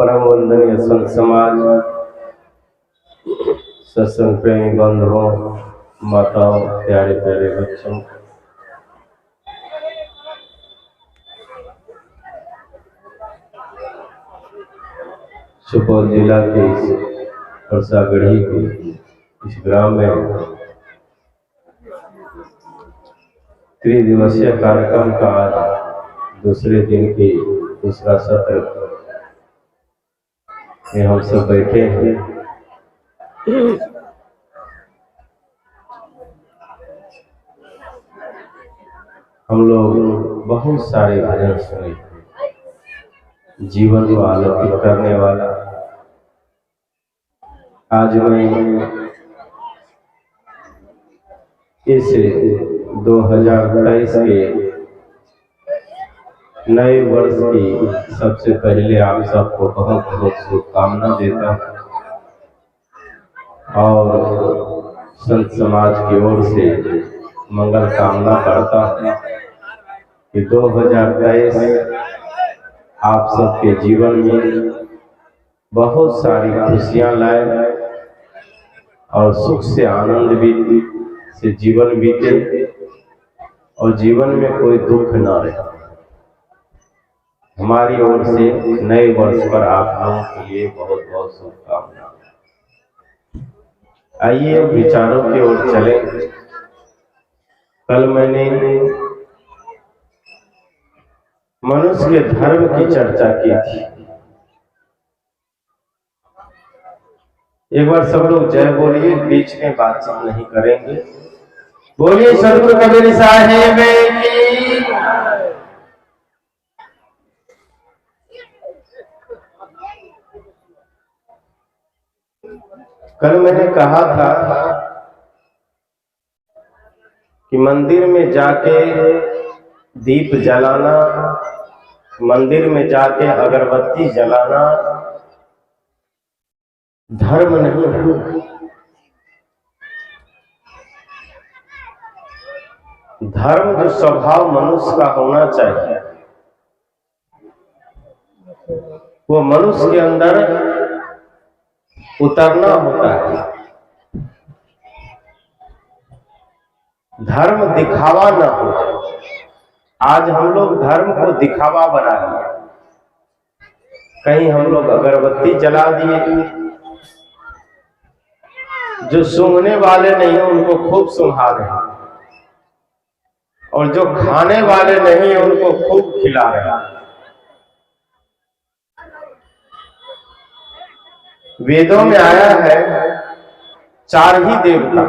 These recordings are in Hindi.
परम वंदनीय संत समाज, सत्संग प्रेमी बंधुओं, माताओं, प्यारे प्यारे बच्चों, सुपौल जिला के इस परसागढ़ी के इस ग्राम में त्रिदिवसीय कार्यक्रम का आज दूसरे दिन की दूसरा सत्र में हम सब बैठे हैं। हम लोग बहुत सारे भजन सुने, जीवन को आलोकित करने वाला। आज मैं इस 2023 के नए वर्ष की सबसे पहले आप सबको बहुत बहुत शुभकामना देता हूँ और संत समाज की ओर से मंगल कामना करता हूँ कि 2023 आप सबके जीवन में बहुत सारी खुशियां लाए और सुख से आनंद भी से जीवन बीते और जीवन में कोई दुख न रहे। हमारी ओर से नए वर्ष पर आप लोगों के लिए बहुत बहुत शुभकामनाएं। आइए विचारों की ओर चले। कल मैंने मनुष्य के धर्म की चर्चा की थी। एक बार सब लोग जय बोलिए, बीच में बातचीत नहीं करेंगे। बोलिए सतगुरु कबीर साहेब की। कल मैंने कहा था कि मंदिर में जाके दीप जलाना, मंदिर में जाके अगरबत्ती जलाना धर्म नहीं है। धर्म जो स्वभाव मनुष्य का होना चाहिए वो मनुष्य के अंदर उतरना होता है। धर्म दिखावा ना हो। आज हम लोग धर्म को दिखावा बना लिया। कहीं हम लोग अगरबत्ती जला दिए, जो सूंघने वाले नहीं हैं उनको खूब सुंघा रहे हैं और जो खाने वाले नहीं हैं उनको खूब खिला रहे हैं। वेदों में आया है 4 ही देवता।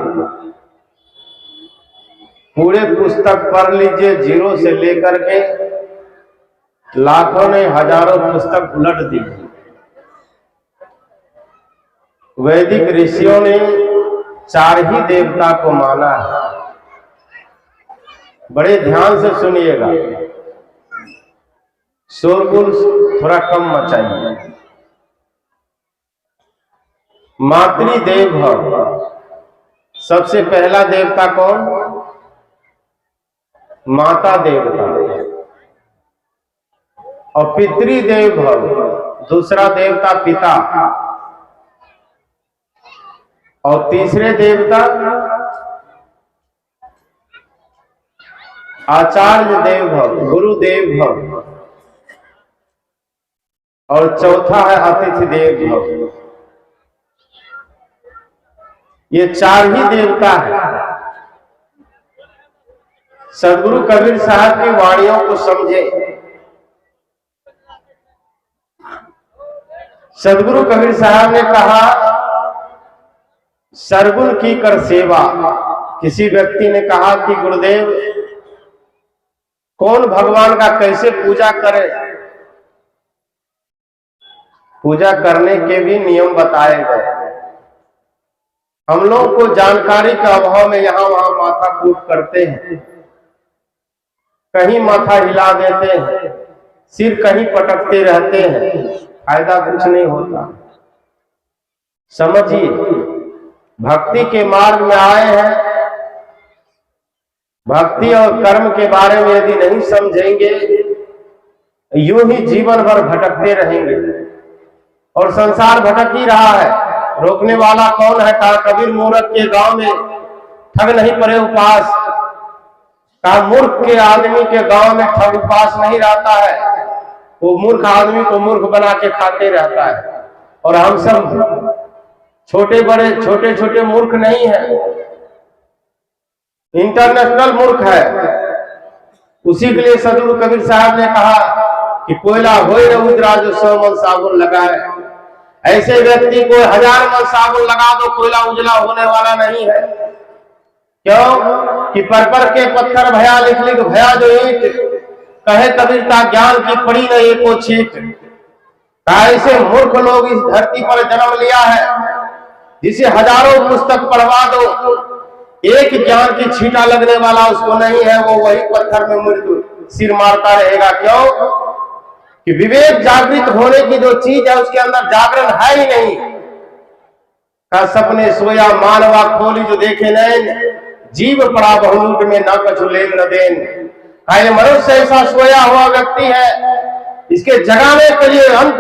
पूरे पुस्तक पढ़ लीजिए, 0 से लेकर के लाखों ने हजारों पुस्तक उलट दी। वैदिक ऋषियों ने 4 ही देवता को माना है। बड़े ध्यान से सुनिएगा, शोरगुल थोड़ा कम मचाइए। मातृदेव भव, सबसे पहला देवता कौन? माता देवता। और पितृदेव भव, दूसरा देवता पिता। और तीसरे देवता आचार्य देव भव, गुरुदेव भव। और चौथा है अतिथि देव भव। ये 4 ही देवता है। सदगुरु कबीर साहब की वाणियों को समझे। सदगुरु कबीर साहब ने कहा, सरगुण की कर सेवा। किसी व्यक्ति ने कहा कि गुरुदेव कौन भगवान का कैसे पूजा करे? पूजा करने के भी नियम बताए गए। हम लोग को जानकारी के अभाव में यहां वहां माथा कूट करते हैं, कहीं माथा हिला देते हैं, सिर कहीं पटकते रहते हैं, फायदा कुछ नहीं होता। समझिए, भक्ति के मार्ग में आए हैं, भक्ति और कर्म के बारे में यदि नहीं समझेंगे यूं ही जीवन भर भटकते रहेंगे। और संसार भटक ही रहा है। रोकने वाला कौन है? कहा कबीर मूर्ख के गांव में ठग नहीं पड़े उपास। कहा मूर्ख के आदमी के गांव में ठग उपास नहीं रहता है, वो मूर्ख आदमी को मूर्ख बना के खाते रहता है। और हम सब छोटे बड़े छोटे छोटे मूर्ख नहीं है, इंटरनेशनल मूर्ख है। उसी के लिए सदगुरु कबीर साहब ने कहा कि कोयला होए न उजरा जो 100 मन साबुन लगाए। ऐसे व्यक्ति को 1000 मन साबुन लगा दो, कोयला उजला होने वाला नहीं है। क्यों कि पर के पत्थर भया लिख लिख भया जो ईंट, कहे कबीरता ज्ञान की पड़ी न एको छीट। ऐसे मूर्ख लोग इस धरती पर जन्म लिया है, जिसे हजारों पुस्तक पढ़वा दो, एक ज्ञान की छींटा लगने वाला उसको नहीं है। वो वही पत्थर में मृत्यु सिर मारता रहेगा। क्यों कि विवेक जागृत होने की जो चीज है उसके अंदर जागरण है ही नहीं। का सपने सोया मानवा खोली जो देखे नैन, जीव पड़ा बहुलूट में न कछु लेन न देन। ये मनुष्य ऐसा सोया हुआ व्यक्ति है, इसके जगाने के लिए हम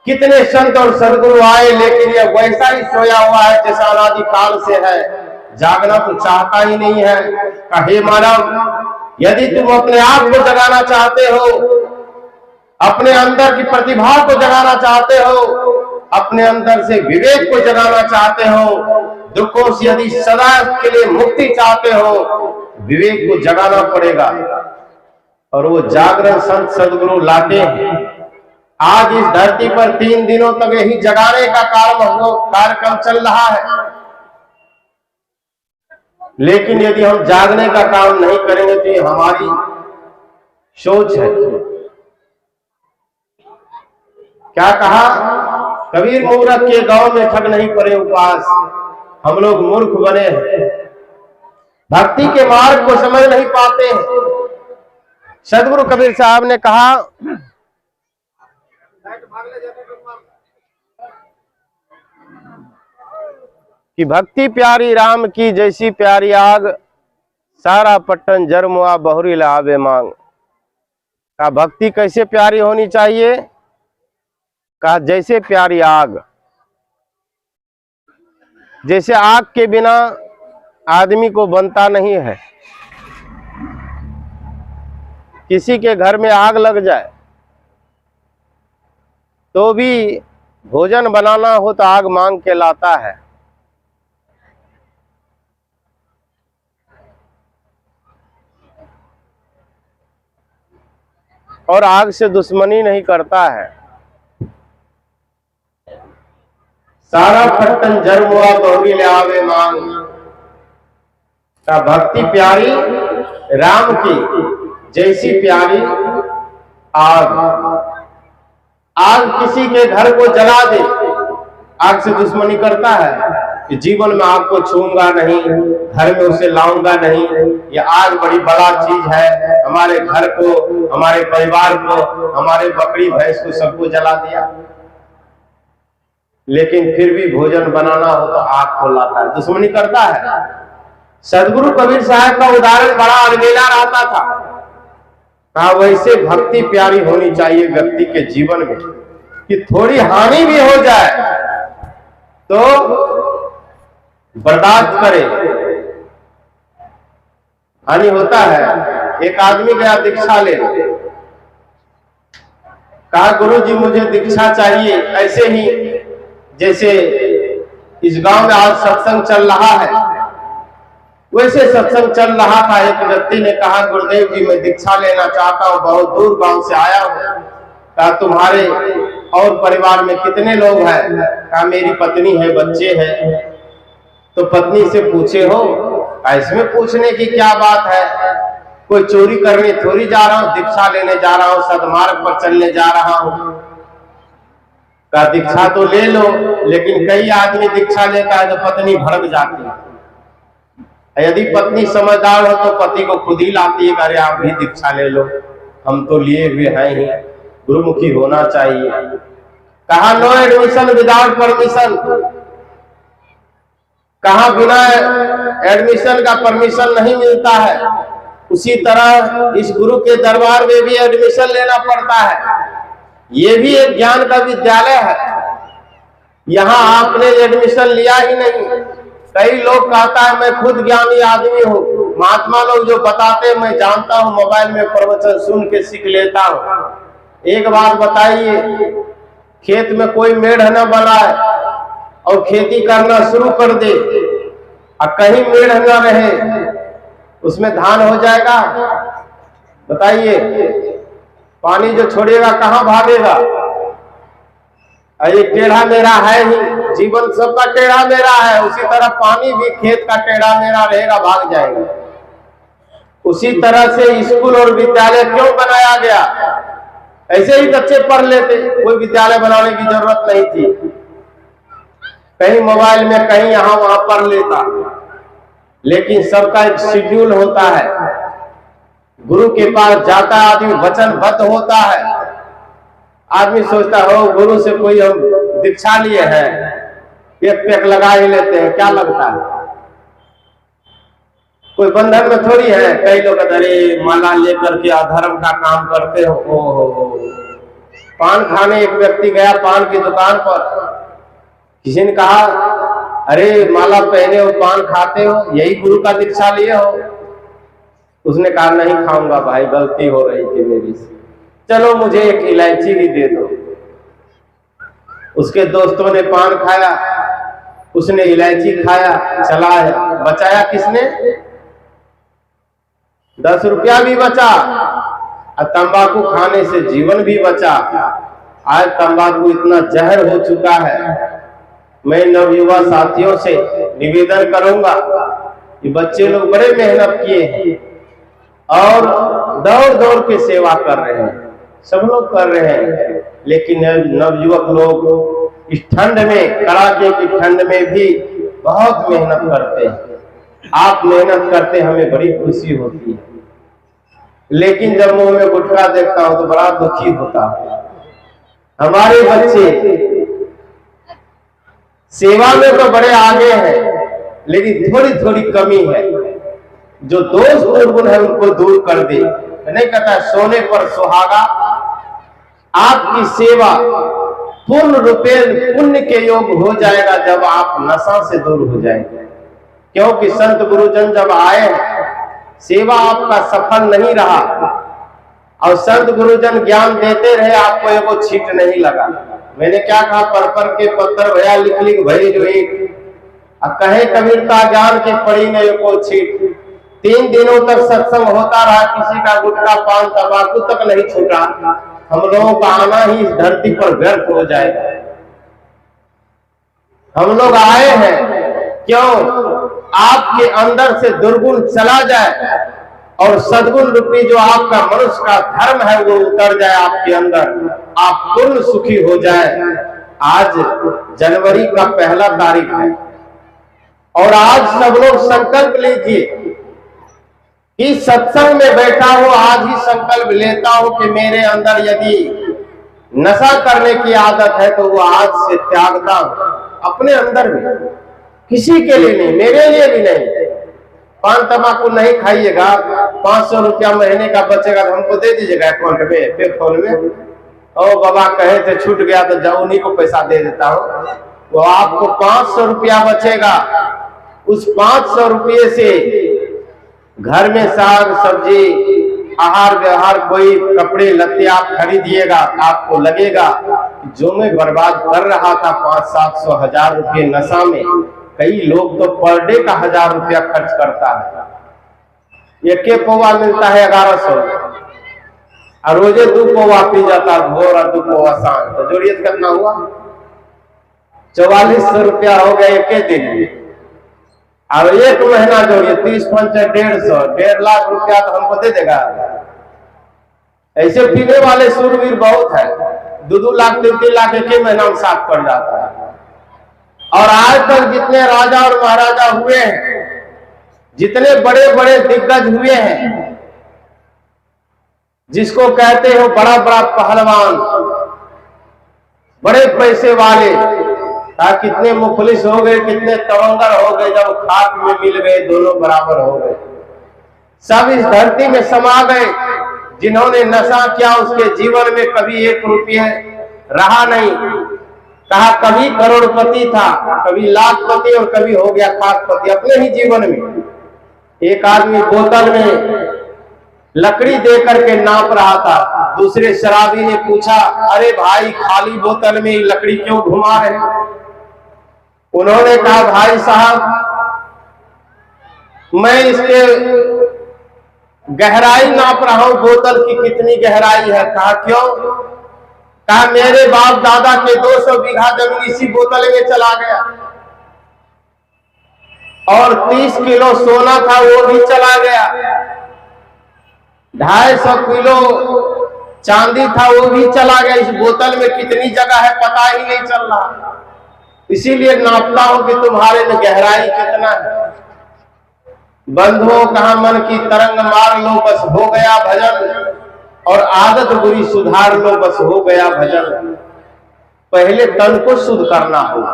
कितने संत और सदगुरु आए, लेकिन यह वैसा ही सोया हुआ है जैसा अनादि काल से है। जागना तो चाहता ही नहीं है। हे मानव, यदि तुम अपने आप को जगाना चाहते हो, अपने अंदर की प्रतिभा को जगाना चाहते हो, अपने अंदर से विवेक को जगाना चाहते हो, दुखों से यदि सदा के लिए मुक्ति चाहते हो, विवेक को जगाना पड़ेगा। और वो जागरण संत सदगुरु लाते हैं। आज इस धरती पर 3 दिनों तक यही जगाने का कार्यक्रम चल रहा है। लेकिन यदि हम जागने का काम नहीं करेंगे तो ये हमारी सोच है। क्या कहा? कबीर मूर्ख के गांव में ठग नहीं पड़े उपास। हम लोग मूर्ख बने हैं, भक्ति के मार्ग को समझ नहीं पाते हैं। सदगुरु कबीर साहब ने कहा कि भक्ति प्यारी राम की जैसी प्यारी आग, सारा पट्टन जरमुआ बहुरी लावे मांग। का भक्ति कैसे प्यारी होनी चाहिए? कहा जैसे प्यारी आग। जैसे आग के बिना आदमी को बनता नहीं है। किसी के घर में आग लग जाए तो भी भोजन बनाना हो तो आग मांग के लाता है। और आग से दुश्मनी नहीं करता है। सारा पट्टन जरमुआ बहुरी ले आवे मांग। का भक्ति प्यारी राम की जैसी प्यारी आग। आग किसी के घर को जला दे, आग से दुश्मनी करता है कि जीवन में आग को छूऊंगा नहीं, घर में उसे लाऊंगा नहीं, ये आग बड़ी बड़ा चीज है। हमारे घर को, हमारे परिवार को, हमारे बकरी भैंस को सबको जला दिया। लेकिन फिर भी भोजन बनाना हो तो आग को लाता है, दुश्मनी करता है। सदगुरु कबीर साहब का उदाहरण बड़ा अलबेला रहता था। कहा वैसे भक्ति प्यारी होनी चाहिए व्यक्ति के जीवन में, कि थोड़ी हानि भी हो जाए तो बर्दाश्त करे। हानि होता है। एक आदमी गया दीक्षा ले, कहा गुरुजी मुझे दीक्षा चाहिए। ऐसे ही जैसे इस गांव में आज सत्संग चल रहा है, वैसे सत्संग चल रहा था। एक व्यक्ति ने कहा गुरुदेव जी मैं दीक्षा लेना चाहता हूँ, बहुत दूर गांव से आया हूँ। कहा तुम्हारे और परिवार में कितने लोग हैं? कहा मेरी पत्नी है, बच्चे हैं। तो पत्नी से पूछे हो? इसमें पूछने की क्या बात है? कोई चोरी करने थोड़ी जा रहा हूँ, दीक्षा लेने जा रहा हूँ, सदमार्ग पर चलने जा रहा हूँ। का दीक्षा तो ले लो, लेकिन कई आदमी दीक्षा लेता है तो पत्नी भड़क जाती है। यदि पत्नी समझदार हो तो पति को खुद ही लाती है, अरे आप भी दीक्षा ले लो, हम तो लिए हुए हैं ही। गुरुमुखी होना चाहिए। कहा नो एडमिशन विदाउट परमिशन। कहा बिना एडमिशन का परमिशन नहीं मिलता है। उसी तरह इस गुरु के दरबार में भी एडमिशन लेना पड़ता है। ये भी एक ज्ञान का विद्यालय है। यहाँ आपने एडमिशन लिया ही नहीं। कई लोग कहता है मैं खुद ज्ञानी आदमी हूँ। महात्मा लोग जो बताते हैं मैं जानता हूँ, मोबाइल में प्रवचन सुन के सीख लेता हूँ। एक बात बताइए, खेत में कोई मेढ़ न बनाए और खेती करना शुरू कर दे और कहीं मेढ़ न रहे, उसमें धान हो जाएगा? बताइए, पानी जो छोड़ेगा कहाँ भागेगा? ये टेढ़ा मेढ़ा है ही, जीवन सबका टेढ़ा मेढ़ा है। उसी तरह पानी भी खेत का टेढ़ा मेढ़ा रहेगा, भाग जाएगा। उसी तरह से स्कूल और विद्यालय क्यों बनाया गया? ऐसे ही बच्चे पढ़ लेते, कोई विद्यालय बनाने की जरूरत नहीं थी। कहीं मोबाइल में कहीं यहाँ वहां पढ़ लेता, लेकिन सबका एक शेड्यूल होता है। गुरु के पास जाता आदमी वचनबद्ध होता है। आदमी सोचता हो गुरु से कोई हम दीक्षा लिए हैं, एक पैक लगा ही लेते हैं, क्या लगता है? कोई बंधन में थोड़ी है। कई लोग अरे माला लेकर के अधर्म का काम करते हो। ओहो, पान खाने एक व्यक्ति गया पान की दुकान पर, किसी ने कहा अरे माला पहने हो पान खाते हो, यही गुरु का दीक्षा लिए हो? उसने कहा नहीं खाऊंगा भाई, गलती हो रही थी मेरी से, चलो मुझे एक इलायची भी दे दो। उसके दोस्तों ने पान खाया, उसने इलायची खाया, चलाया, बचाया किसने? 10 रुपया भी बचा और तंबाकू खाने से जीवन भी बचा। आज तंबाकू इतना जहर हो चुका है। मैं नवयुवा साथियों से निवेदन करूंगा कि बच्चे लोग बड़े मेहनत किए हैं और दौड़ दौड़ के सेवा कर रहे हैं, सब लोग कर रहे हैं, लेकिन नवयुवक लोग इस ठंड में, कड़ाके की ठंड में भी बहुत मेहनत करते हैं। आप मेहनत करते, हमें बड़ी खुशी होती है, लेकिन जब मुंह में गुटखा देखता हूं तो बड़ा दुखी होता हूं। हमारे बच्चे सेवा में तो बड़े आगे हैं, लेकिन थोड़ी थोड़ी कमी है। जो दोष दुर्गुण है उनको दूर कर दे। नहीं कहता सोने पर सुहागा, आपकी सेवा पूर्ण रूपे पुण्य के योग हो जाएगा जब आप नशा से दूर हो जाएंगे। क्योंकि संत गुरुजन जब आए, सेवा आपका सफल नहीं रहा और संत गुरुजन ज्ञान देते रहे, आपको एगो छीट नहीं लगा। मैंने क्या कहा, पर के पत्थर भया लिख लिख भई जो एक, कहे कबीरता ज्ञान की पड़ी नहीं को छीट। 3 दिनों तक सत्संग होता रहा, किसी का गुटखा पान तंबाकू तक नहीं छूटा। हम लोगों का आना ही इस धरती पर व्यर्थ हो जाएगा। हम लोग आए हैं क्यों? आपके अंदर से दुर्गुण चला जाए और सद्गुण रूपी जो आपका मनुष्य का धर्म है वो उतर जाए आपके अंदर, आप पूर्ण सुखी हो जाए। आज जनवरी का 1 तारीख है और आज सब लोग संकल्प लीजिए कि सत्संग में बैठा हूं, आज ही संकल्प लेता हूं कि मेरे अंदर यदि नशा करने की आदत है तो वो आज से त्यागता हूं। अपने अंदर भी, किसी के लिए नहीं, मेरे लिए भी नहीं। पान तंबाकू नहीं खाइएगा, 500 रुपया महीने का बचेगा तो हमको दे दीजिएगा अकाउंट में, पे फोन में। ओ बाबा कहे थे छूट गया तो जाओ उन्हीं को पैसा दे देता हूँ। तो आपको 500 रुपया बचेगा। उस 500 रुपये से घर में साग सब्जी, आहार व्यवहार, कोई कपड़े लत्ते आप खरीदिएगा, आपको लगेगा जो मैं बर्बाद कर रहा था 500-700 1000 रुपये नशा में। कई लोग तो पर डे का 1000 रुपया खर्च करता है। एक पौवा मिलता है 1100 और रोजे 2 पौवा पी जाता, भोर और 2 पौवा सांझ, तो जोड़िए कितना हुआ? 4400 रुपया हो गया एक दिन में। और 1 महीना जोड़िए, 30 पंच 150, 1.5 लाख रुपया तो हमको दे देगा। ऐसे पीने वाले सूरवीर बहुत है, 2-2 लाख 3-3 लाख एक ही महीना में साथ पड़ जाता है। और आज तक जितने राजा और महाराजा हुए हैं, जितने बड़े बड़े दिग्गज हुए हैं, जिसको कहते हो बड़ा बड़ा पहलवान, बड़े पैसे वाले, कितने मुखलिस हो गए, कितने तवंगर हो गए, जब खाक में मिल गए दोनों बराबर हो गए। सब इस धरती में समा गए। जिन्होंने नशा किया उसके जीवन में कभी 1 रुपये रहा नहीं, कहा कभी करोड़पति था, कभी लाखपति और कभी हो गया खाकपति। अपने ही जीवन में एक आदमी बोतल में लकड़ी दे करके नाप रहा था। दूसरे शराबी ने पूछा, अरे भाई खाली बोतल में लकड़ी क्यों घुमा रहे? उन्होंने कहा, भाई साहब मैं इसके गहराई नाप रहा हूं, बोतल की कितनी गहराई है। कहा क्यों? कहा मेरे बाप दादा के 200 बीघा जमीन इसी बोतल में चला गया, और 30 किलो सोना था वो भी चला गया, 250 किलो चांदी था वो भी चला गया। इस बोतल में कितनी जगह है पता ही नहीं चल रहा, इसीलिए नापता हूं कि तुम्हारे में गहराई कितना है। बंधुओं कहा मन की तरंग मार लो बस हो गया भजन, और आदत बुरी सुधार लो बस हो गया भजन। पहले तन को शुद्ध करना होगा,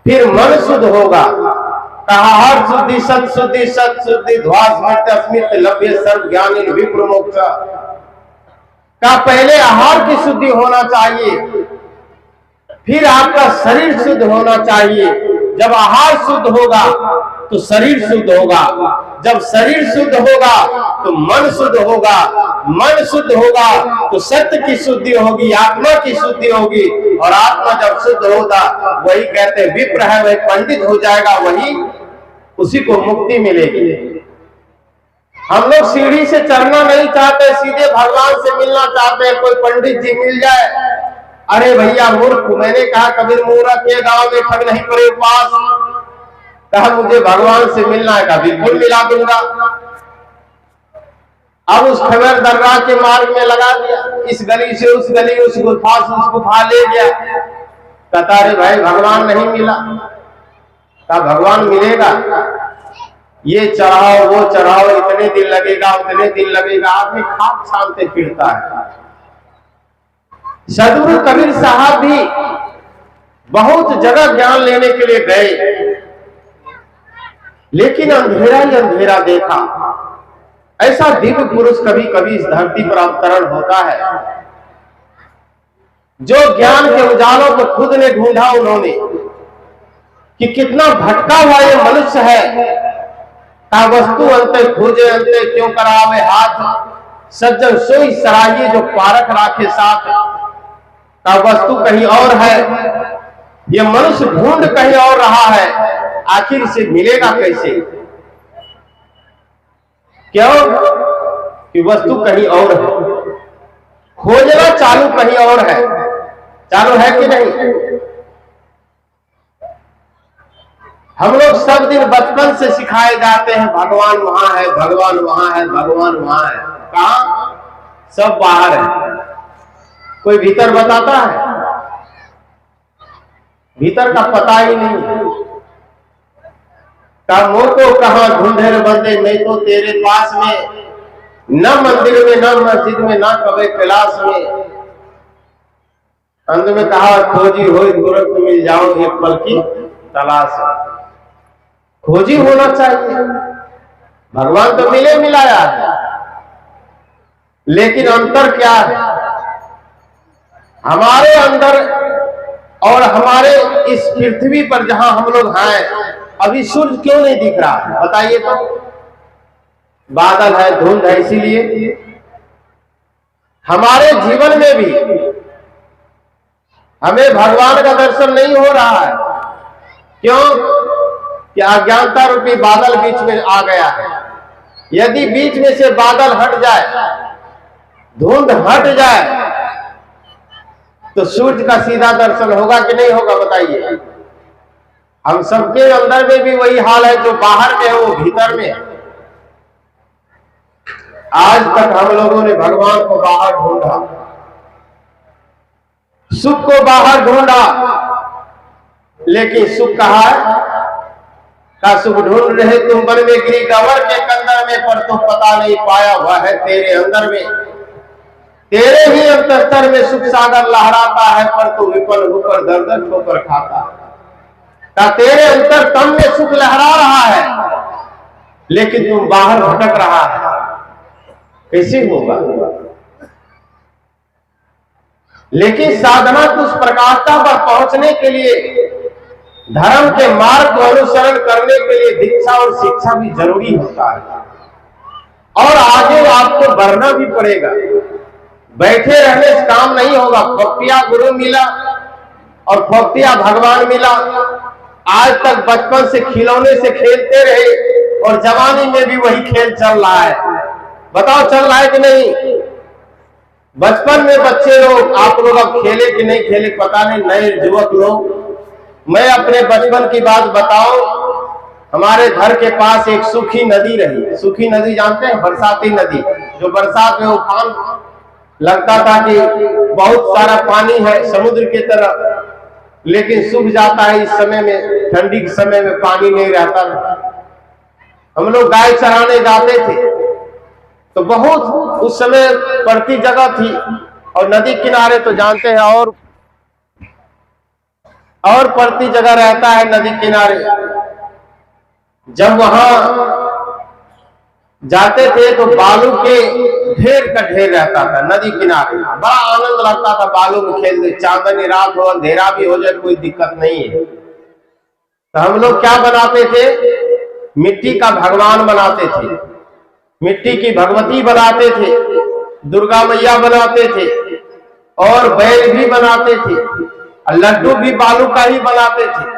फिर मन शुद्ध होगा। कहा हर शुद्धि सत शुद्धि सत शुद्धि ध्वास मृत अस्मित लभ्य सर्व ज्ञानी विप्र मोक्ष। कहा पहले आहार की शुद्धि होना चाहिए, फिर आपका शरीर शुद्ध होना चाहिए। जब आहार शुद्ध होगा तो शरीर शुद्ध होगा, जब शरीर शुद्ध होगा तो मन शुद्ध होगा, मन शुद्ध होगा तो सत्य की शुद्धि होगी, आत्मा की शुद्धि होगी। और आत्मा जब शुद्ध होगा, वही कहते विप्र है, वही पंडित हो जाएगा, वही उसी को मुक्ति मिलेगी। हम लोग सीढ़ी से चढ़ना नहीं चाहते, सीधे भगवान से मिलना चाहते हैं। कोई पंडित जी मिल जाए, अरे भैया मूर्ख, मैंने कहा कबीर मूर्ख के गांव में ठग नहीं पड़े पास। कहा मुझे भगवान से मिलना है, कहा बिल्कुल मिला दूंगा। अब उस खबर दर्रा के मार्ग में लगा दिया, इस गली से उस गली, उस गुफा से उस गुफा ले गया। कहता अरे भाई भगवान नहीं मिला। कहा भगवान मिलेगा, ये चढ़ाओ वो चढ़ाओ, इतने दिन लगेगा उतने दिन लगेगा। आदमी खाक छानते फिरता है। सदगुरु कबीर साहब भी बहुत जगह ज्ञान लेने के लिए गए, लेकिन अंधेरा ही अंधेरा देखा। ऐसा दिव्य पुरुष कभी कभी इस धरती पर अवतरण होता है, जो ज्ञान के उजालों को खुद ने ढूंढा उन्होंने कि कितना भटका हुआ ये मनुष्य है। का वस्तु अंते खोजे अंते क्यों करावे हाथ, सज्जन सोई सराहिए जो पारख राखे साथ। का वस्तु कहीं और है, ये मनुष्य ढूंढ कहीं और रहा है, आखिर इसे मिलेगा कैसे? क्यों? कि वस्तु कहीं और है, खोजना चालू कहीं और है। चालू है कि नहीं? हम लोग सब दिन बचपन से सिखाए जाते हैं भगवान वहां है, भगवान वहां है, भगवान वहां है। कहां? सब बाहर है, कोई भीतर बताता है? भीतर का पता ही नहीं। का मोह को कहां ढूंढे बंदे, मैं तो तेरे पास में, न मंदिर में न मस्जिद में न कभी कैलाश में। अंत में कहा खोजी हो तुरंत मिल जाओ एक पल की तलाश। खोजी होना चाहिए। भगवान तो मिले मिलाया है, लेकिन अंतर क्या है हमारे अंदर और हमारे इस पृथ्वी पर जहां हम लोग हैं? अभी सूर्य क्यों नहीं दिख रहा है बताइए तो? बादल है, धुंध है, इसीलिए हमारे जीवन में भी हमें भगवान का दर्शन नहीं हो रहा है। क्यों? कि अज्ञानता रूपी बादल बीच में आ गया है। यदि बीच में से बादल हट जाए, धुंध हट जाए, तो सूर्य का सीधा दर्शन होगा कि नहीं होगा बताइए? हम सबके अंदर में भी वही हाल है, जो बाहर में है वो भीतर में है। आज तक हम लोगों ने भगवान को बाहर ढूंढा, सुख को बाहर ढूंढा, लेकिन सुख कहा है? का सुख ढूंढ रहे तुम वन में गिरी गंवर के कंदर में, पर तो पता नहीं पाया वह है तेरे अंदर में। तेरे ही अंतस्तर में सुख सागर लहराता है, पर तो विफल होकर दर दर ठोकर खाता है। का तेरे अंतर तम में सुख लहरा रहा है, लेकिन तुम बाहर भटक रहा है, कैसे होगा? लेकिन साधना की उस प्रकाशता पर पहुंचने के लिए, धर्म के मार्ग को अनुसरण करने के लिए दीक्षा और शिक्षा भी जरूरी होता है। और आगे आपको बढ़ना भी पड़ेगा। बैठे रहने से काम नहीं होगा। फोक्तिया गुरु मिला और फोक्तिया भगवान मिला। आज तक बचपन से खिलौने से खेलते रहे और जवानी में भी वही खेल चल रहा है। बताओ चल रहा है कि नहीं? बचपन में बच्चे लोग, आप लोग अब खेले कि नहीं खेले पता नहीं, नए युवक लोग। मैं अपने बचपन की बात बताऊं, हमारे घर के पास एक सूखी नदी रही। सूखी नदी जानते हैं? बरसाती नदी, जो बरसात में उफान लगता था कि बहुत सारा पानी है समुद्र की तरह, लेकिन सूख जाता है। इस समय में, ठंडी के समय में पानी नहीं रहता था। हम लोग गाय चराने जाते थे तो बहुत उस समय पड़ती जगह थी और नदी किनारे तो जानते हैं और पड़ती जगह रहता है नदी किनारे। जब वहां जाते थे तो बालू के ढेर का ढेर रहता था नदी किनारे। बड़ा आनंद लगता था बालू में खेलते। चांदनी रात हो, अंधेरा भी हो जाए, कोई दिक्कत नहीं है। तो हम लोग क्या बनाते थे? मिट्टी का भगवान बनाते थे, मिट्टी की भगवती बनाते थे, दुर्गा मैया बनाते थे और बैल भी बनाते थे और लड्डू भी बालू का ही बनाते थे।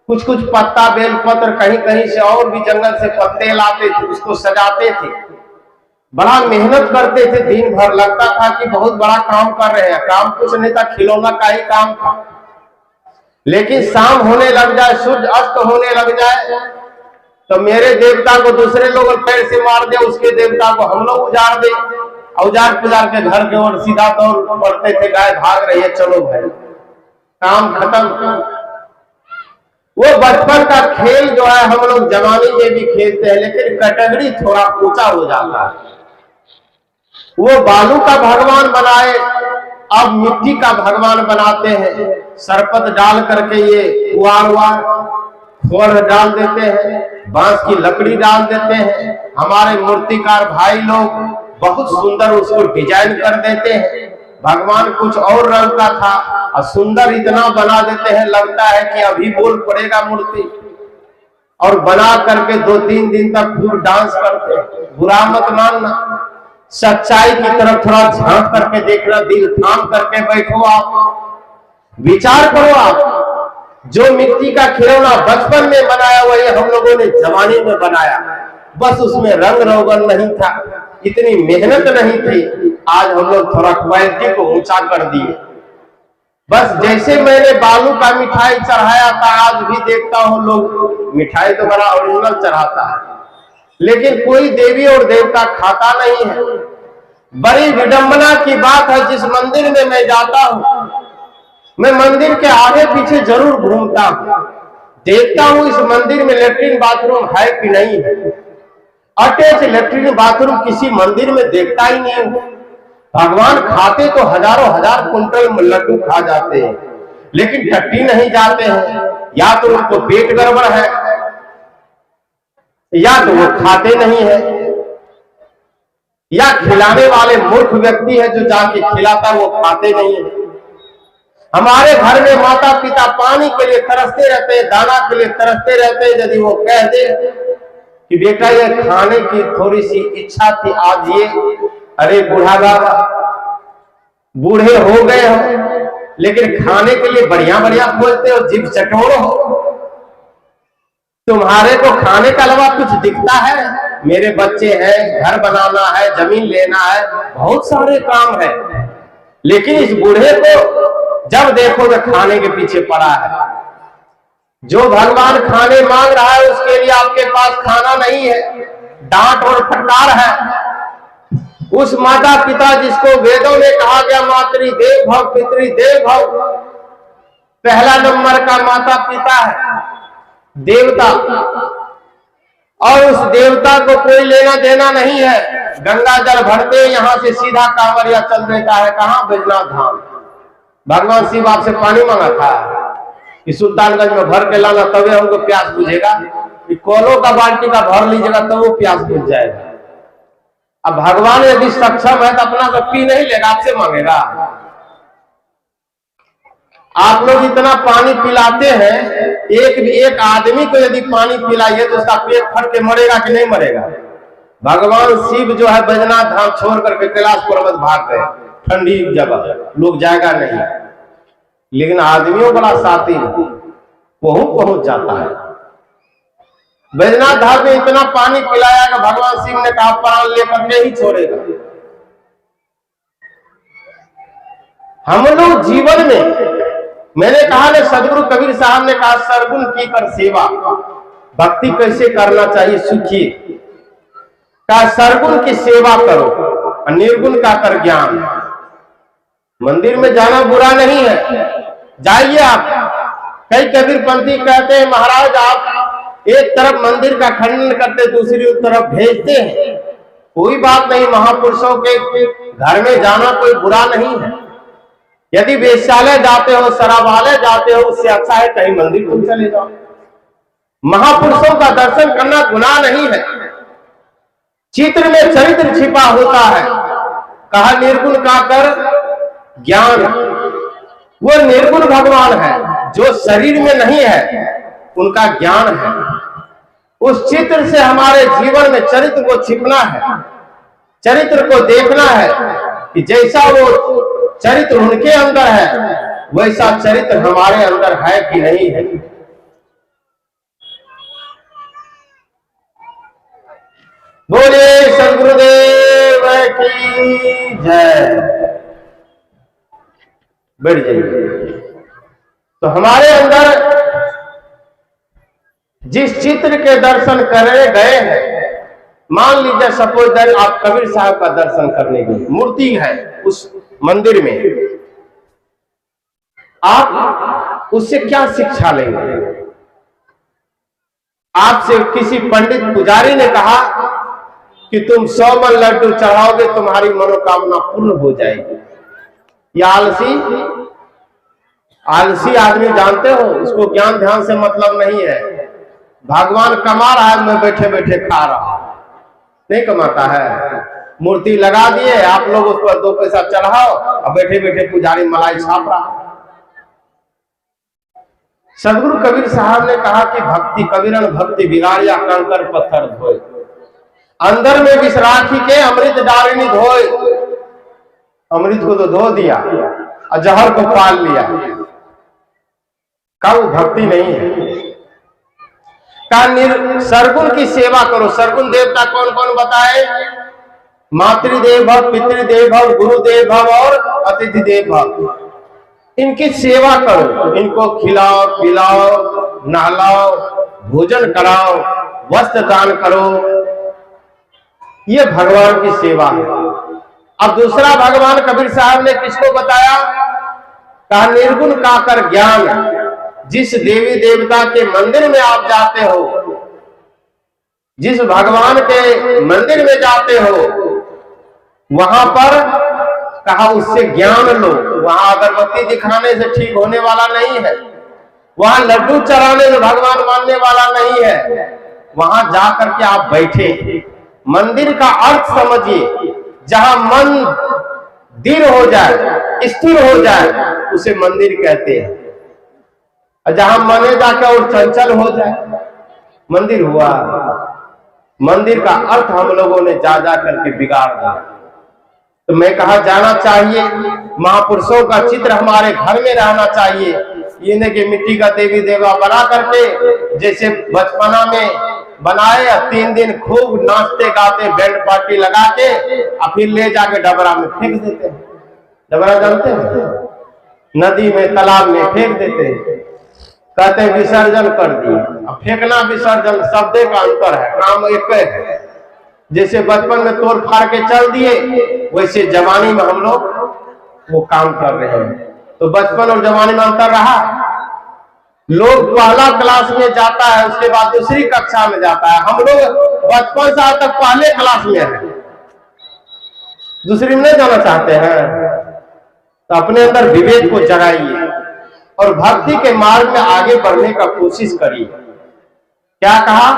कुछ कुछ पत्ता, बेल पत्र, कहीं कहीं से और भी जंगल से पत्ते लाते थे, उसको सजाते थे। बड़ा मेहनत करते थे, दिन भर लगता था कि बहुत बड़ा काम कर रहे हैं। काम कुछ नहीं था, खिलौना का ही काम था। लेकिन शाम होने लग जाए, सूर्य अस्त होने लग जाए तो मेरे देवता को दूसरे लोग पैर से मार दे, उसके देवता को हम लोग उजाड़ दे। औजार पुजार के घर के ओर सीधा दौड़ पड़ते थे, गाय भाग रही है, चलो भाई काम खत्म। वो बचपन का खेल जो है हम लोग जवानी में भी खेलते हैं, लेकिन कैटेगरी थोड़ा ऊंचा हो जाता है। वो बालू का भगवान बनाए, अब मिट्टी का भगवान बनाते हैं। सरपत डाल करके ये कुआर फोड़ डाल देते हैं, बांस की लकड़ी डाल देते हैं। हमारे मूर्तिकार भाई लोग बहुत सुंदर उसको डिजाइन कर देते हैं। भगवान कुछ और रंग का था और सुंदर इतना बना देते हैं, लगता है कि अभी बोल पड़ेगा मूर्ति। और बना करके 2-3 दिन तक खूब डांस करते हैं। बुरा मत मानना, सच्चाई की तरफ थोड़ा झांक करके देखना, दिल थाम करके बैठो, आप विचार करो। आप जो मिट्टी का खिलौना बचपन में बनाया वही हम लोगों ने जवानी में बनाया, बस उसमें रंग रोगन नहीं था, इतनी मेहनत नहीं थी। आज हम लोग थोड़ा क्वालिटी को ऊंचा कर दिए। बस जैसे मैंने बालू का मिठाई चढ़ाया था, आज भी देखता हूं लोग मिठाई तो बड़ा ओरिजिनल चढ़ाता है, लेकिन कोई देवी और देवता खाता नहीं है। बड़ी विडंबना की बात है, जिस मंदिर में मैं जाता हूं, मैं मंदिर के आगे पीछे जरूर घूमता हूं, देखता हूं इस मंदिर में लेटरिन बाथरूम है कि नहीं है। अटैच लेटरिन बाथरूम किसी मंदिर में देखता ही नहीं हूं। भगवान खाते तो हजारों हजार कुंटल लड्डू खा जाते हैं, लेकिन टट्टी नहीं जाते हैं। या तो उनको पेट गड़बड़ है या तो वो खाते नहीं है, या खिलाने वाले मूर्ख व्यक्ति है जो जाके खिलाता वो खाते नहीं है। हमारे घर में माता पिता पानी के लिए तरसते रहते हैं, दाना के लिए तरसते रहते हैं। यदि वो कह दे कि बेटा ये खाने की थोड़ी सी इच्छा थी आज ये, अरे बूढ़ा बाबा, बूढ़े हो गए हो लेकिन खाने के लिए बढ़िया बढ़िया खोजते हो, जिभ चटोर हो, तुम्हारे को खाने के अलावा कुछ दिखता है? मेरे बच्चे हैं, घर बनाना है, जमीन लेना है, बहुत सारे काम है, लेकिन इस बूढ़े को जब देखो तो खाने के पीछे पड़ा है। जो भगवान खाने मांग रहा है उसके लिए आपके पास खाना नहीं है, डांट और फटकार है। उस माता पिता जिसको वेदों में कहा गया मातृदेव भव पितृदेव भव, पहला नंबर का माता पिता है देवता, और उस देवता को कोई लेना देना नहीं है। गंगा जल भरते यहां से सीधा कांवरिया चल देता है कहां? बैजनाथ धाम। भगवान शिव आपसे पानी मांगा था कि सुल्तानगंज में भर के लाना, तभी हमको प्यास बुझेगा। कि कोलों का बाल्टी का भर लीजिएगा तो वो प्यास बुझ जाएगा। अब भगवान यदि सक्षम है तो अपना तो पी नहीं लेगा, आपसे मांगेगा। आप लोग इतना पानी पिलाते हैं, एक आदमी को यदि पानी पिलाइए तो उसका पेट फट के मरेगा कि नहीं मरेगा? भगवान शिव जो है बैजनाथ धाम छोड़ करके कैलाश पर्वत भाग गए, ठंडी जगह, लोग जाएगा नहीं, लेकिन आदमियों बड़ा साथी पहुंच जाता है। बैजनाथ धाम में इतना पानी पिलाया कि भगवान शिव ने कहा प्राण लेकर के ही छोड़ेगा। हम लोग जीवन में, मैंने कहा ना, सदगुरु कबीर साहब ने कहा सरगुण की कर सेवा, भक्ति कैसे करना चाहिए सीखिए। कहा सरगुण की सेवा करो और निर्गुण का कर ज्ञान। मंदिर में जाना बुरा नहीं है, जाइए आप। कई कबीरपंथी कहते हैं महाराज आप एक तरफ मंदिर का खंडन करते दूसरी तरफ भेजते हैं। कोई बात नहीं, महापुरुषों के घर में जाना कोई बुरा नहीं है। यदि वेश्यालय जाते हो, शराबालय जाते हो, उससे अच्छा है कहीं मंदिर तुम चले जाओ। महापुरुषों का दर्शन करना गुनाह नहीं है। चित्र में चरित्र छिपा होता है। कहा निर्गुण का कर ज्ञान, वो निर्गुण भगवान है जो शरीर में नहीं है, उनका ज्ञान है। उस चित्र से हमारे जीवन में चरित्र को छिपना है, चरित्र को देखना है कि जैसा वो चरित्र उनके अंदर है वैसा चरित्र हमारे अंदर है कि नहीं है। बोले सदगुरुदेव की जय। बैठ जाइए। तो हमारे अंदर जिस चित्र के दर्शन करे गए हैं, मान लीजिए सपोज दैट आप कबीर साहब का दर्शन करने गए, मूर्ति है उस मंदिर में, आप उससे क्या शिक्षा लेंगे? आपसे किसी पंडित पुजारी ने कहा कि तुम 100 मन लड्डू चढ़ाओगे तुम्हारी मनोकामना पूर्ण हो जाएगी। या आलसी आदमी जानते हो, उसको ज्ञान ध्यान से मतलब नहीं है। भगवान कमा रहा है, मैं बैठे बैठे खा रहा हूं, नहीं कमाता है। मूर्ति लगा दिए, आप लोग उस पर 2 पैसा चढ़ाओ और बैठे बैठे पुजारी मलाई छाप रहा। सदगुरु कबीर साहब ने कहा कि भक्ति कबीरन भक्ति बिगाड़िया कंकर पत्थर धोए, अंदर में विष राखी के अमृत डालिनी धोए। अमृत को तो धो दिया और जहर को पाल लिया, का वो भक्ति नहीं है। सरगुण की सेवा करो। सरगुण देवता कौन कौन बताए? मातृदेव भव, पितृदेव भव, गुरुदेव भव और अतिथि देव भव। इनकी सेवा करो, इनको खिलाओ पिलाओ नहलाओ भोजन कराओ वस्त्र दान करो, ये भगवान की सेवा है। अब दूसरा भगवान कबीर साहब ने किसको बताया? कहा निर्गुण का कर ज्ञान। जिस देवी देवता के मंदिर में आप जाते हो, जिस भगवान के मंदिर में जाते हो, वहां पर कहा उससे ज्ञान लो। वहां अगरबत्ती दिखाने से ठीक होने वाला नहीं है, वहां लड्डू चढ़ाने से भगवान मानने वाला नहीं है। वहां जाकर के आप बैठे, मंदिर का अर्थ समझिए। जहां मन दृढ़ हो जाए, स्थिर हो जाए, उसे मंदिर कहते हैं। और जहां मन जाके और चंचल हो जाए, मंदिर हुआ। मंदिर का अर्थ हम लोगों ने जा करके बिगाड़ दिया। तो मैं कहा जाना चाहिए, महापुरुषों का चित्र हमारे घर में रहना चाहिए। ये नहीं कि मिट्टी का देवी देवा बना करके जैसे बचपना में बनाए, 3 दिन खूब नाचते गाते बैंड पार्टी लगा के और फिर ले जाके डबरा में फेंक देते हैं। डबरा जानते हैं? नदी में तालाब में फेंक देते हैं, कहते हैं विसर्जन कर दिए। अब फेंकना विसर्जन शब्द का अंतर है, काम एक है। जैसे बचपन में तोड़ फाड़ के चल दिए, वैसे जवानी में हम लोग वो काम कर रहे हैं। तो बचपन और जवानी में अंतर रहा। लोग पहला क्लास में जाता है, उसके बाद दूसरी कक्षा में जाता है। हम लोग बचपन से आज तक पहले क्लास में है, दूसरी में नहीं जाना चाहते हैं। तो अपने अंदर विवेक को जगाइए और भक्ति के मार्ग में आगे बढ़ने का कोशिश करिए। क्या कहा?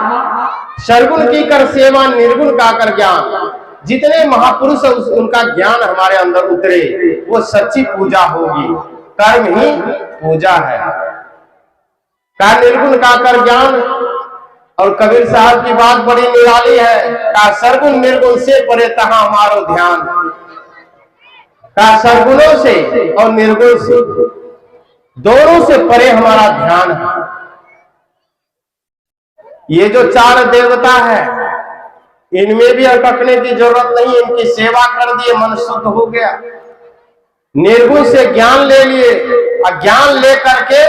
सरगुण की कर सेवा, निर्गुण का कर ज्ञान। जितने महापुरुष उनका ज्ञान हमारे अंदर उतरे, वो सच्ची पूजा होगी। कर्म ही पूजा है। का निर्गुण का कर ज्ञान। और कबीर साहब की बात बड़ी निराली है। का सरगुण निर्गुण से परे तहां हमारो ध्यान। का सरगुणों से और निर्गुण से, दोनों से परे हमारा ध्यान है। ये जो चार देवता है, इनमें भी अटकने की जरूरत नहीं। इनकी सेवा कर दिए, मन शुद्ध हो गया। निर्गुण से ज्ञान ले लिए, और ज्ञान ले करके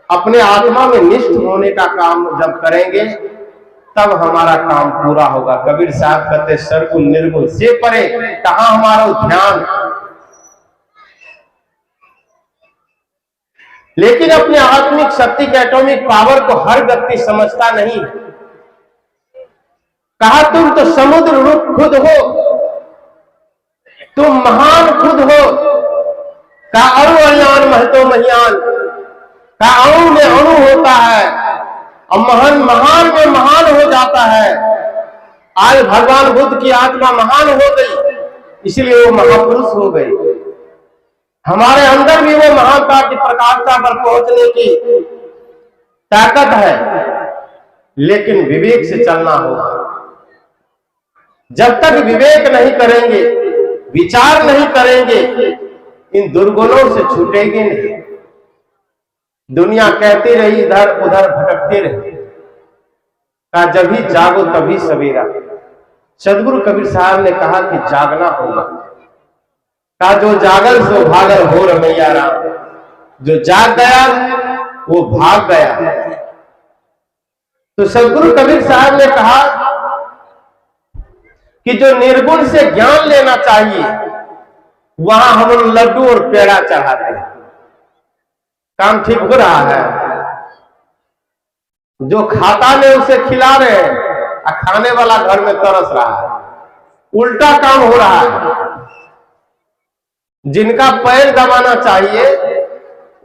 अपने आत्मा में निष्ठ होने का काम जब करेंगे, तब हमारा काम पूरा होगा। कबीर साहब कहते सरगुण निर्गुण से परे कहां हमारा ध्यान। लेकिन अपने आत्मिक शक्ति के एटॉमिक पावर को हर व्यक्ति समझता नहीं। कहा तुम तो समुद्र रूप खुद हो, तुम महान खुद हो। का अणु अज्ञान महतो महियान। का अणु में अणु होता है और महान में महान हो जाता है। आज भगवान बुद्ध की आत्मा महान हो गई, इसलिए वो महापुरुष हो गए। हमारे अंदर भी वो महानता की प्रकाशता पर पहुंचने की ताकत है, लेकिन विवेक से चलना होगा। जब तक विवेक नहीं करेंगे, विचार नहीं करेंगे, इन दुर्गुणों से छूटेंगे नहीं। दुनिया कहती रही, इधर उधर भटकते रहे। का जब भी जागो तभी सवेरा। सदगुरु कबीर साहब ने कहा कि जागना होगा। का जो जागल सो भागल हो रमैया राम। जो जाग गया वो भाग गया। तो सदगुरु कबीर साहब ने कहा कि जो निर्गुण से ज्ञान लेना चाहिए, वहां हम लड्डू और पेड़ा चढ़ाते हैं। काम ठीक हो रहा है। जो खाता ने उसे खिला रहे हैं, और खाने वाला घर में तरस रहा है। उल्टा काम हो रहा है। जिनका पैर दबाना चाहिए,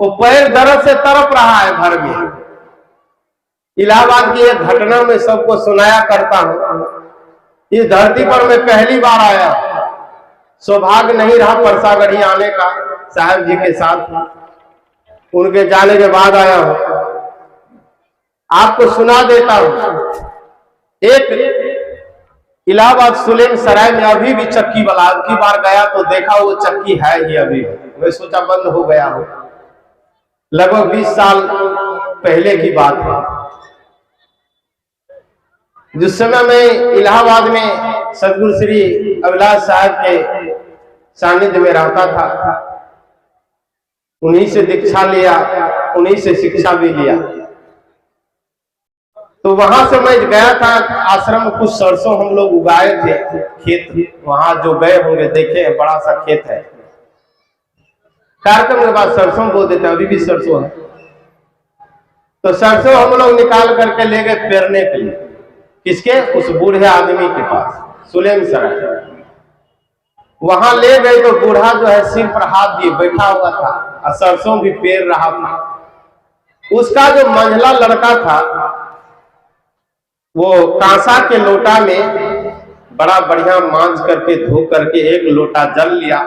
वो पैर दर्द से तड़प रहा है घर में। इलाहाबाद की एक घटना में सबको सुनाया करता हूं। इस धरती पर मैं पहली बार आया। सौभाग्य नहीं रहा परसागढ़ी आने का साहब जी के साथ। उनके जाने के बाद आया हूं। आपको सुना देता हूं। एक इलाहाबाद सुलेम सराय में अभी भी चक्की वाला, अब की बार गया तो देखा वो चक्की है ही अभी। मैं सोचा बंद हो गया हो। लगभग 20 साल पहले की बात है। जिस समय मैं इलाहाबाद में सदगुरु श्री अभिलाष साहब के सानिध्य में रहता था, उन्हीं से दीक्षा लिया, उन्हीं से शिक्षा भी लिया। तो वहां से मैं गया था आश्रम में। कुछ सरसों हम लोग उगाए थे खेत। वहां जो गए होंगे देखे हैं, बड़ा सा खेत है। कार्यक्रम के बाद सरसों बो देते, अभी भी सरसों है। तो सरसों हम लोग निकाल करके ले गए पेरने के लिए। किसके? उस बूढ़े आदमी के पास, सुलेम सराय। वहां ले गए तो बूढ़ा जो है सिर पर हाथ दिए बैठा हुआ था, और सरसों भी पेर रहा था। उसका जो मंझला लड़का था, वो कांसा के लोटा में बड़ा बढ़िया मांझ करके धो करके एक लोटा जल लिया।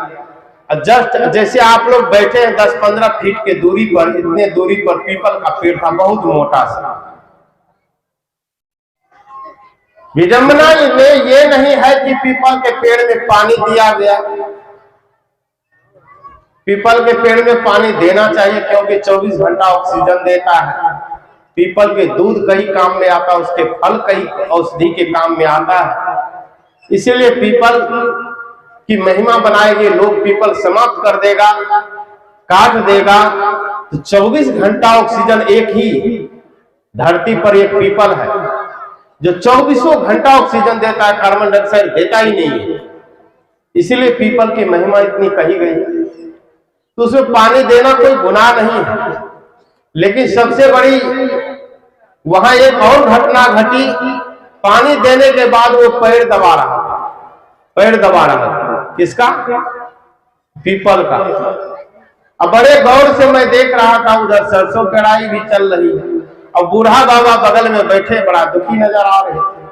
और जस्ट जैसे आप लोग बैठे हैं 10-15 फीट के दूरी पर, इतने दूरी पर पीपल का पेड़ था, बहुत मोटा सा। विडंबना में ये नहीं है कि पीपल के पेड़ में पानी दिया गया। पीपल के पेड़ में पानी देना चाहिए, क्योंकि 24 घंटा ऑक्सीजन देता है। पीपल के दूध कई काम में आता है, उसके फल कई औषधि के काम में आता है। इसीलिए पीपल की महिमा बनाएगी। लोग पीपल समाप्त कर देगा, काट देगा, तो 24 घंटा ऑक्सीजन एक ही धरती पर एक पीपल है जो 24 घंटा ऑक्सीजन देता है, कार्बन डाइऑक्साइड देता ही नहीं है। इसीलिए पीपल की महिमा इतनी कही गई। तो उसमें पानी देना कोई गुनाह नहीं है। लेकिन सबसे बड़ी वहां एक और घटना घटी। पानी देने के बाद वो पैर दबा रहा था। पैर दबा रहा था किसका? पीपल का। अब बड़े गौर से मैं देख रहा था, उधर सरसों पेराई भी चल रही है, और बूढ़ा बाबा बगल में बैठे बड़ा दुखी नजर आ रहे थे।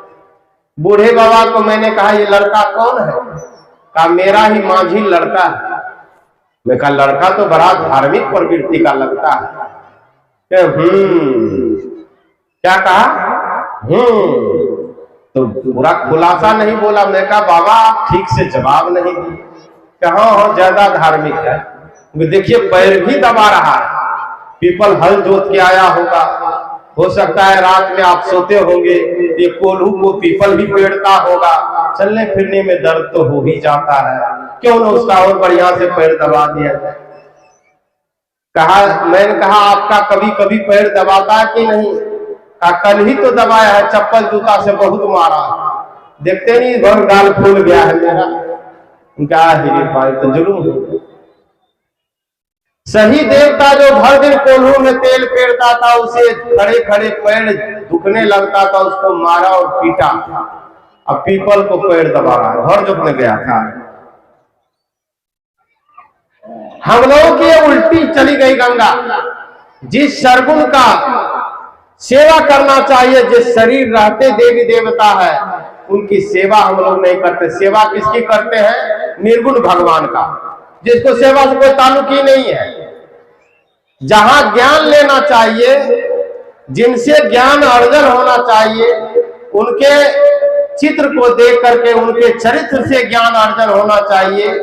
बूढ़े बाबा को मैंने कहा, ये लड़का कौन है? कहा, मेरा ही मांझी लड़का है। मैं कहा लड़का तो बड़ा धार्मिक प्रवृत्ति का लगता है। क्या कहा? तो पूरा खुलासा नहीं बोला। मैं कहा बाबा आप ठीक से जवाब नहीं दिए। कहा ज्यादा धार्मिक है। देखिए पैर भी दबा रहा है, पीपल हल जोत के आया होगा, हो सकता है रात में आप सोते होंगे, ये कोल्हू को पीपल भी पेड़ता होगा, चलने फिरने में दर्द तो हो ही जाता है, क्यों न उसका और बढ़िया से पैर दबा दिया जाए। मैंने कहा आपका कभी कभी पैर दबाता है कि नहीं? कल ही तो दबाया है, चप्पल जूता से बहुत मारा, देखते नहीं भर गाल फूल गया है मेरा। क्या है भाई, तो जुलूम। सही देवता जो भर दिन कोल्हू में तेल पेड़ता था, उसे खड़े खड़े पैर दुखने लगता था, उसको मारा और पीटा। अब पीपल को पैर दबा रहा है, घर जुकने गया था। हम लोगों की उल्टी चली गई गंगा। जिस सरगुण का सेवा करना चाहिए, जिस शरीर रहते देवी देवता है, उनकी सेवा हम लोग नहीं करते। सेवा किसकी करते हैं? निर्गुण भगवान का, जिसको सेवा से कोई ताल्लुक ही नहीं है। जहां ज्ञान लेना चाहिए, जिनसे ज्ञान अर्जन होना चाहिए, उनके चित्र को देख करके, उनके चरित्र से ज्ञान अर्जन होना चाहिए,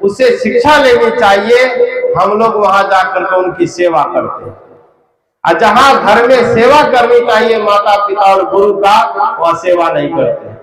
उससे शिक्षा लेनी चाहिए। हम लोग वहां जाकर के उनकी सेवा करते हैं। और जहां घर में सेवा करनी चाहिए माता पिता और गुरु का, वह सेवा नहीं करते।